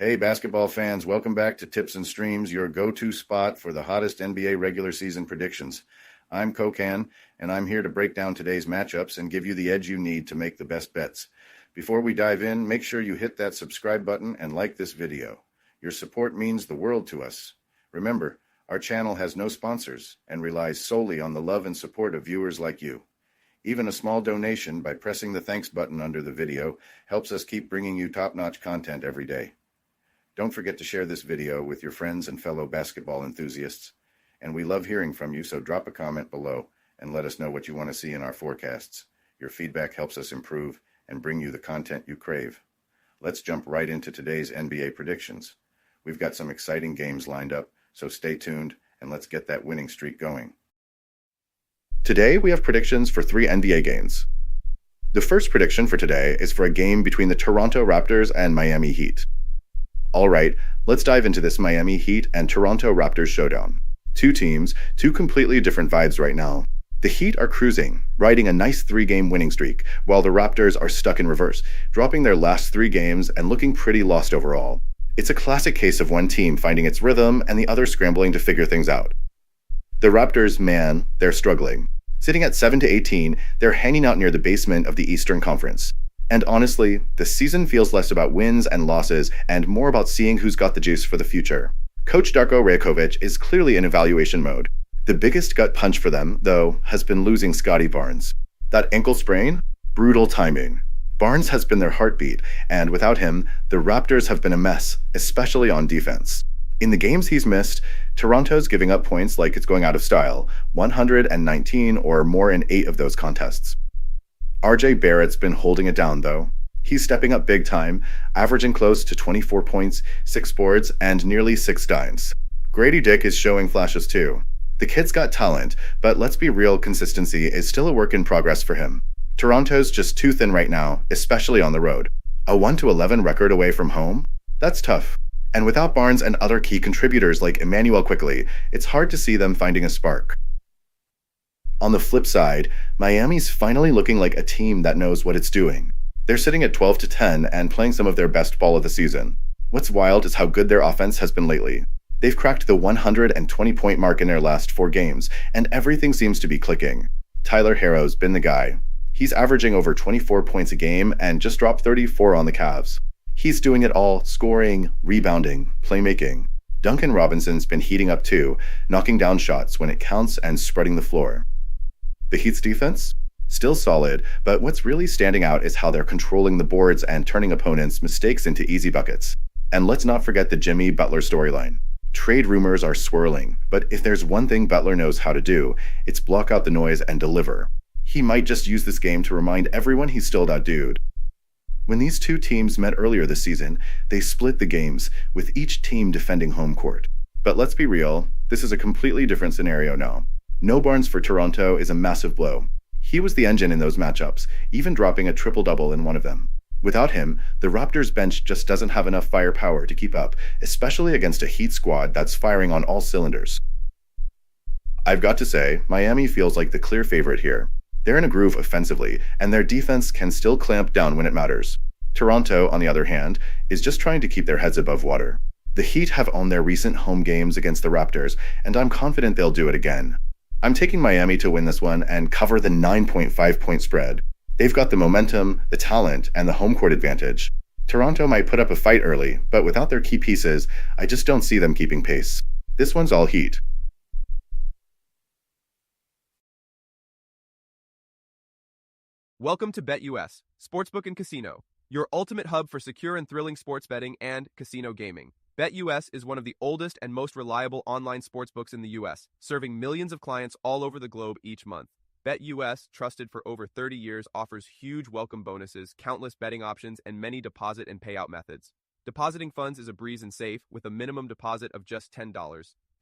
Hey, basketball fans, welcome back to Tips and Streams, your go-to spot for the hottest NBA regular season predictions. I'm Kokan, and I'm here to break down today's matchups and give you the edge you need to make the best bets. Before we dive in, make sure you hit that subscribe button and like this video. Your support means the world to us. Remember, our channel has no sponsors and relies solely on the love and support of viewers like you. Even a small donation by pressing the thanks button under the video helps us keep bringing you top-notch content every day. Don't forget to share this video with your friends and fellow basketball enthusiasts. And we love hearing from you, so drop a comment below and let us know what you want to see in our forecasts. Your feedback helps us improve and bring you the content you crave. Let's jump right into today's NBA predictions. We've got some exciting games lined up, so stay tuned and let's get that winning streak going. Today we have predictions for 3 NBA games. The first prediction for today is for a game between the Toronto Raptors and Miami Heat. All right, let's dive into this Miami Heat and Toronto Raptors showdown. 2 teams, 2 completely different vibes right now. The Heat are cruising, riding a nice 3-game winning streak, while the Raptors are stuck in reverse, dropping their last 3 games and looking pretty lost overall. It's a classic case of one team finding its rhythm and the other scrambling to figure things out. The Raptors, man, they're struggling. Sitting at 7-18, they're hanging out near the basement of the Eastern Conference. And honestly, the season feels less about wins and losses and more about seeing who's got the juice for the future. Coach Darko Rajakovic is clearly in evaluation mode. The biggest gut punch for them, though, has been losing Scotty Barnes. That ankle sprain? Brutal timing. Barnes has been their heartbeat, and without him, the Raptors have been a mess, especially on defense. In the games he's missed, Toronto's giving up points like it's going out of style, 119 or more in 8 of those contests. RJ Barrett's been holding it down, though. He's stepping up big time, averaging close to 24 points, 6 boards, and nearly 6 dimes. Grady Dick is showing flashes too. The kid's got talent, but let's be real, consistency is still a work in progress for him. Toronto's just too thin right now, especially on the road. A 1-11 record away from home? That's tough. And without Barnes and other key contributors like Emmanuel Quickley, it's hard to see them finding a spark. On the flip side, Miami's finally looking like a team that knows what it's doing. They're sitting at 12-10 and playing some of their best ball of the season. What's wild is how good their offense has been lately. They've cracked the 120-point mark in their last 4 games, and everything seems to be clicking. Tyler Herro's been the guy. He's averaging over 24 points a game and just dropped 34 on the Cavs. He's doing it all, scoring, rebounding, playmaking. Duncan Robinson's been heating up too, knocking down shots when it counts and spreading the floor. The Heat's defense? Still solid, but what's really standing out is how they're controlling the boards and turning opponents' mistakes into easy buckets. And let's not forget the Jimmy Butler storyline. Trade rumors are swirling, but if there's one thing Butler knows how to do, it's block out the noise and deliver. He might just use this game to remind everyone he's still that dude. When these 2 teams met earlier this season, they split the games, with each team defending home court. But let's be real, this is a completely different scenario now. No Barnes for Toronto is a massive blow. He was the engine in those matchups, even dropping a triple-double in one of them. Without him, the Raptors bench just doesn't have enough firepower to keep up, especially against a Heat squad that's firing on all cylinders. I've got to say, Miami feels like the clear favorite here. They're in a groove offensively, and their defense can still clamp down when it matters. Toronto, on the other hand, is just trying to keep their heads above water. The Heat have owned their recent home games against the Raptors, and I'm confident they'll do it again. I'm taking Miami to win this one and cover the 9.5-point spread. They've got the momentum, the talent, and the home court advantage. Toronto might put up a fight early, but without their key pieces, I just don't see them keeping pace. This one's all Heat. Welcome to BetUS, Sportsbook and Casino, your ultimate hub for secure and thrilling sports betting and casino gaming. BetUS is one of the oldest and most reliable online sportsbooks in the U.S., serving millions of clients all over the globe each month. BetUS, trusted for over 30 years, offers huge welcome bonuses, countless betting options, and many deposit and payout methods. Depositing funds is a breeze and safe, with a minimum deposit of just $10.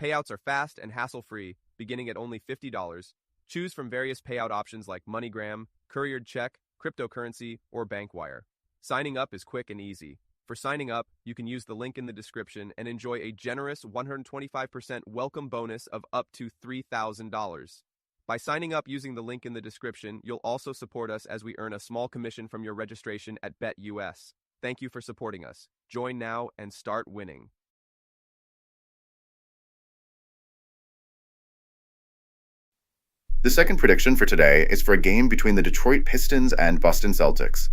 Payouts are fast and hassle-free, beginning at only $50. Choose from various payout options like MoneyGram, couriered check, cryptocurrency, or bank wire. Signing up is quick and easy. For signing up, you can use the link in the description and enjoy a generous 125% welcome bonus of up to $3,000. By signing up using the link in the description, you'll also support us as we earn a small commission from your registration at BetUS. Thank you for supporting us. Join now and start winning. The second prediction for today is for a game between the Detroit Pistons and Boston Celtics.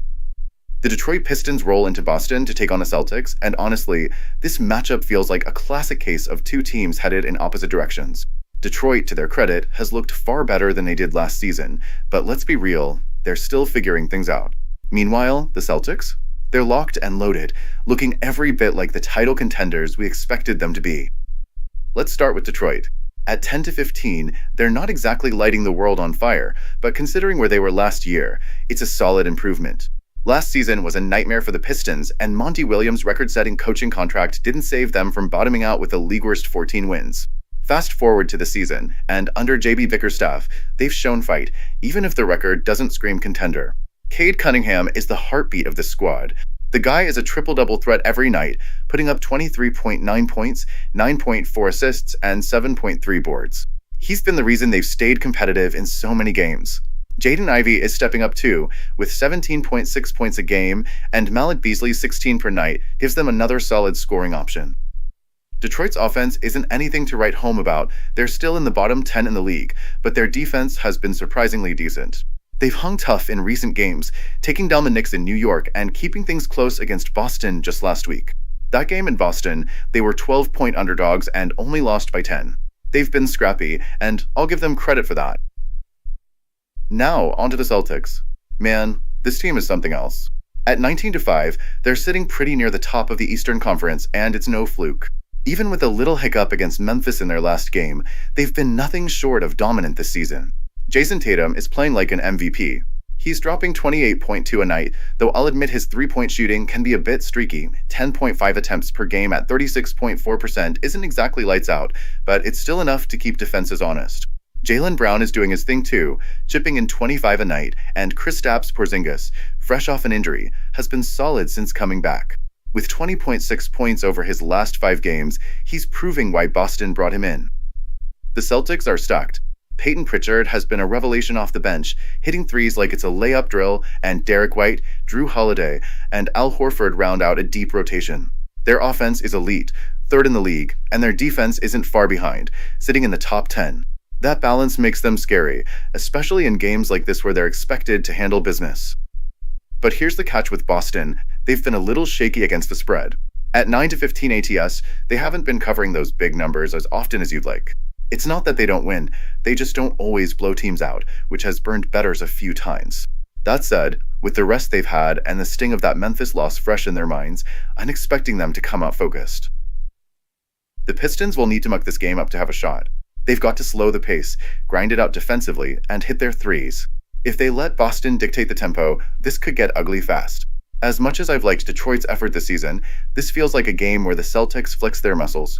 The Detroit Pistons roll into Boston to take on the Celtics, and honestly, this matchup feels like a classic case of two teams headed in opposite directions. Detroit, to their credit, has looked far better than they did last season, but let's be real, they're still figuring things out. Meanwhile, the Celtics? They're locked and loaded, looking every bit like the title contenders we expected them to be. Let's start with Detroit. At 10-15, they're not exactly lighting the world on fire, but considering where they were last year, it's a solid improvement. Last season was a nightmare for the Pistons, and Monty Williams' record-setting coaching contract didn't save them from bottoming out with a league-worst 14 wins. Fast forward to the season, and under J.B. Bickerstaff, they've shown fight, even if the record doesn't scream contender. Cade Cunningham is the heartbeat of this squad. The guy is a triple-double threat every night, putting up 23.9 points, 9.4 assists, and 7.3 boards. He's been the reason they've stayed competitive in so many games. Jaden Ivey is stepping up too, with 17.6 points a game, and Malik Beasley's 16 per night gives them another solid scoring option. Detroit's offense isn't anything to write home about. They're still in the bottom 10 in the league, but their defense has been surprisingly decent. They've hung tough in recent games, taking down the Knicks in New York and keeping things close against Boston just last week. That game in Boston, they were 12-point underdogs and only lost by 10. They've been scrappy, and I'll give them credit for that. Now, onto the Celtics. Man, this team is something else. At 19-5, they're sitting pretty near the top of the Eastern Conference, and it's no fluke. Even with a little hiccup against Memphis in their last game, they've been nothing short of dominant this season. Jason Tatum is playing like an MVP. He's dropping 28.2 a night, though I'll admit his three-point shooting can be a bit streaky. 10.5 attempts per game at 36.4% isn't exactly lights out, but it's still enough to keep defenses honest. Jaylen Brown is doing his thing too, chipping in 25 a night, and Kristaps Porzingis, fresh off an injury, has been solid since coming back. With 20.6 points over his last 5 games, he's proving why Boston brought him in. The Celtics are stacked. Peyton Pritchard has been a revelation off the bench, hitting threes like it's a layup drill, and Derek White, Drew Holiday, and Al Horford round out a deep rotation. Their offense is elite, third in the league, and their defense isn't far behind, sitting in the top 10. That balance makes them scary, especially in games like this where they're expected to handle business. But here's the catch with Boston. They've been a little shaky against the spread. At 9-15 ATS, they haven't been covering those big numbers as often as you'd like. It's not that they don't win, they just don't always blow teams out, which has burned bettors a few times. That said, with the rest they've had and the sting of that Memphis loss fresh in their minds, I'm expecting them to come out focused. The Pistons will need to muck this game up to have a shot. They've got to slow the pace, grind it out defensively, and hit their threes. If they let Boston dictate the tempo, this could get ugly fast. As much as I've liked Detroit's effort this season, this feels like a game where the Celtics flex their muscles.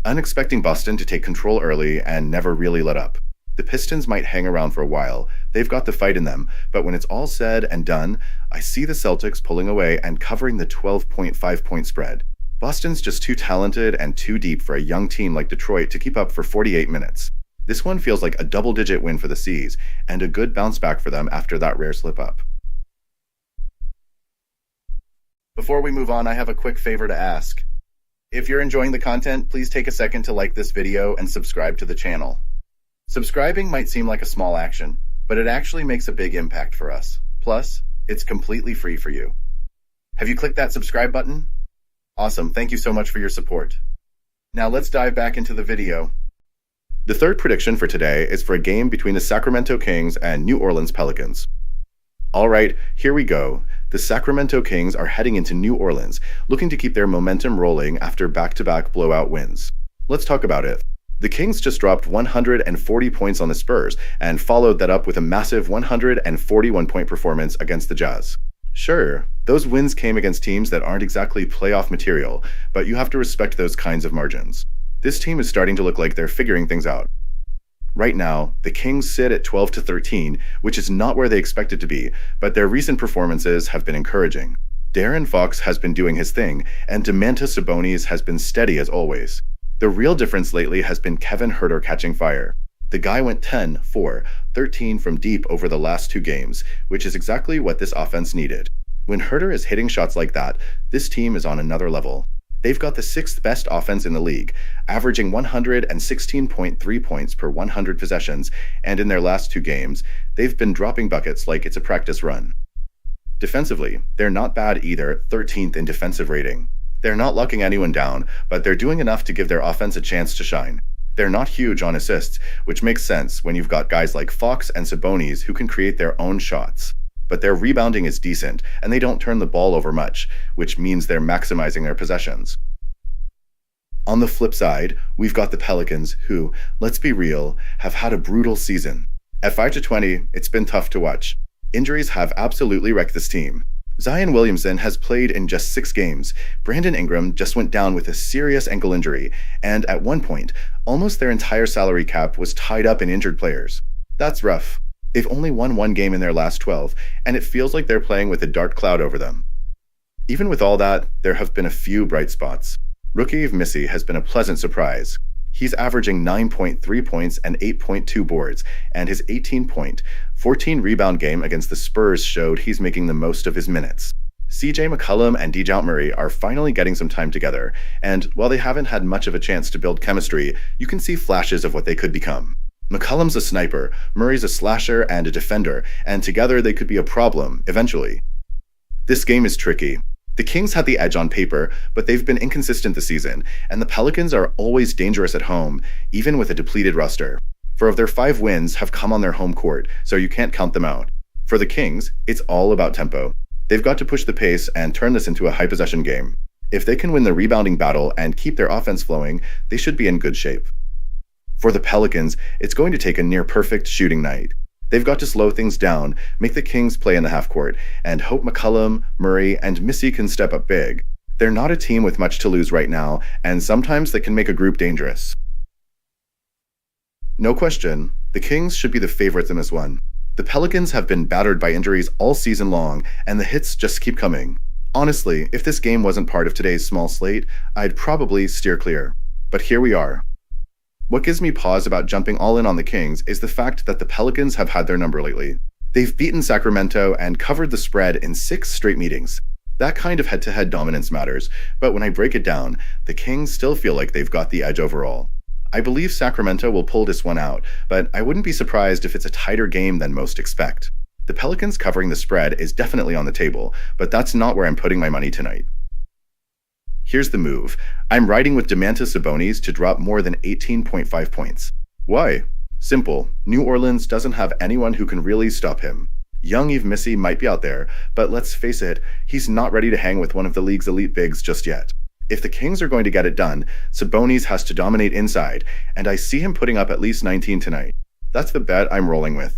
I'm expecting Boston to take control early and never really let up. The Pistons might hang around for a while. They've got the fight in them, but when it's all said and done, I see the Celtics pulling away and covering the 12.5-point spread. Boston's just too talented and too deep for a young team like Detroit to keep up for 48 minutes. This one feels like a double-digit win for the C's, and a good bounce back for them after that rare slip-up. Before we move on, I have a quick favor to ask. If you're enjoying the content, please take a second to like this video and subscribe to the channel. Subscribing might seem like a small action, but it actually makes a big impact for us. Plus, it's completely free for you. Have you clicked that subscribe button? Awesome, thank you so much for your support. Now let's dive back into the video. The third prediction for today is for a game between the Sacramento Kings and New Orleans Pelicans. Alright, here we go. The Sacramento Kings are heading into New Orleans, looking to keep their momentum rolling after back-to-back blowout wins. Let's talk about it. The Kings just dropped 140 points on the Spurs, and followed that up with a massive 141-point performance against the Jazz. Sure, those wins came against teams that aren't exactly playoff material, but you have to respect those kinds of margins. This team is starting to look like they're figuring things out. Right now, the Kings sit at 12-13, which is not where they expected to be, but their recent performances have been encouraging. De'Aaron Fox has been doing his thing, and Domantas Sabonis has been steady as always. The real difference lately has been Kevin Huerter catching fire. The guy went 10, 4, 13 from deep over the last 2 games, which is exactly what this offense needed. When Herter is hitting shots like that, this team is on another level. They've got the sixth best offense in the league, averaging 116.3 points per 100 possessions, and in their last two games, they've been dropping buckets like it's a practice run. Defensively, they're not bad either, 13th in defensive rating. They're not locking anyone down, but they're doing enough to give their offense a chance to shine. They're not huge on assists, which makes sense when you've got guys like Fox and Sabonis who can create their own shots. But their rebounding is decent, and they don't turn the ball over much, which means they're maximizing their possessions. On the flip side, we've got the Pelicans, who, let's be real, have had a brutal season. At 5-20, it's been tough to watch. Injuries have absolutely wrecked this team. Zion Williamson has played in just 6 games. Brandon Ingram just went down with a serious ankle injury, and at one point, almost their entire salary cap was tied up in injured players. That's rough. They've only won 1 game in their last 12, and it feels like they're playing with a dark cloud over them. Even with all that, there have been a few bright spots. Rookie Yves Missi has been a pleasant surprise. He's averaging 9.3 points and 8.2 boards, and his 18-point, 14-rebound game against the Spurs showed he's making the most of his minutes. CJ McCollum and Dejounte Murray are finally getting some time together, and while they haven't had much of a chance to build chemistry, you can see flashes of what they could become. McCollum's a sniper, Murray's a slasher and a defender, and together they could be a problem, eventually. This game is tricky. The Kings had the edge on paper, but they've been inconsistent this season, and the Pelicans are always dangerous at home, even with a depleted roster. 4 of their 5 wins have come on their home court, so you can't count them out. For the Kings, it's all about tempo. They've got to push the pace and turn this into a high-possession game. If they can win the rebounding battle and keep their offense flowing, they should be in good shape. For the Pelicans, it's going to take a near-perfect shooting night. They've got to slow things down, make the Kings play in the half-court, and hope McCollum, Murray, and Missi can step up big. They're not a team with much to lose right now, and sometimes they can make a group dangerous. No question, the Kings should be the favorites in this one. The Pelicans have been battered by injuries all season long, and the hits just keep coming. Honestly, if this game wasn't part of today's small slate, I'd probably steer clear. But here we are. What gives me pause about jumping all in on the Kings is the fact that the Pelicans have had their number lately. They've beaten Sacramento and covered the spread in 6 straight meetings. That kind of head-to-head dominance matters, but when I break it down, the Kings still feel like they've got the edge overall. I believe Sacramento will pull this one out, but I wouldn't be surprised if it's a tighter game than most expect. The Pelicans covering the spread is definitely on the table, but that's not where I'm putting my money tonight. Here's the move. I'm riding with Domantas Sabonis to drop more than 18.5 points. Why? Simple. New Orleans doesn't have anyone who can really stop him. Young Yves Missi might be out there, but let's face it, he's not ready to hang with one of the league's elite bigs just yet. If the Kings are going to get it done, Sabonis has to dominate inside, and I see him putting up at least 19 tonight. That's the bet I'm rolling with.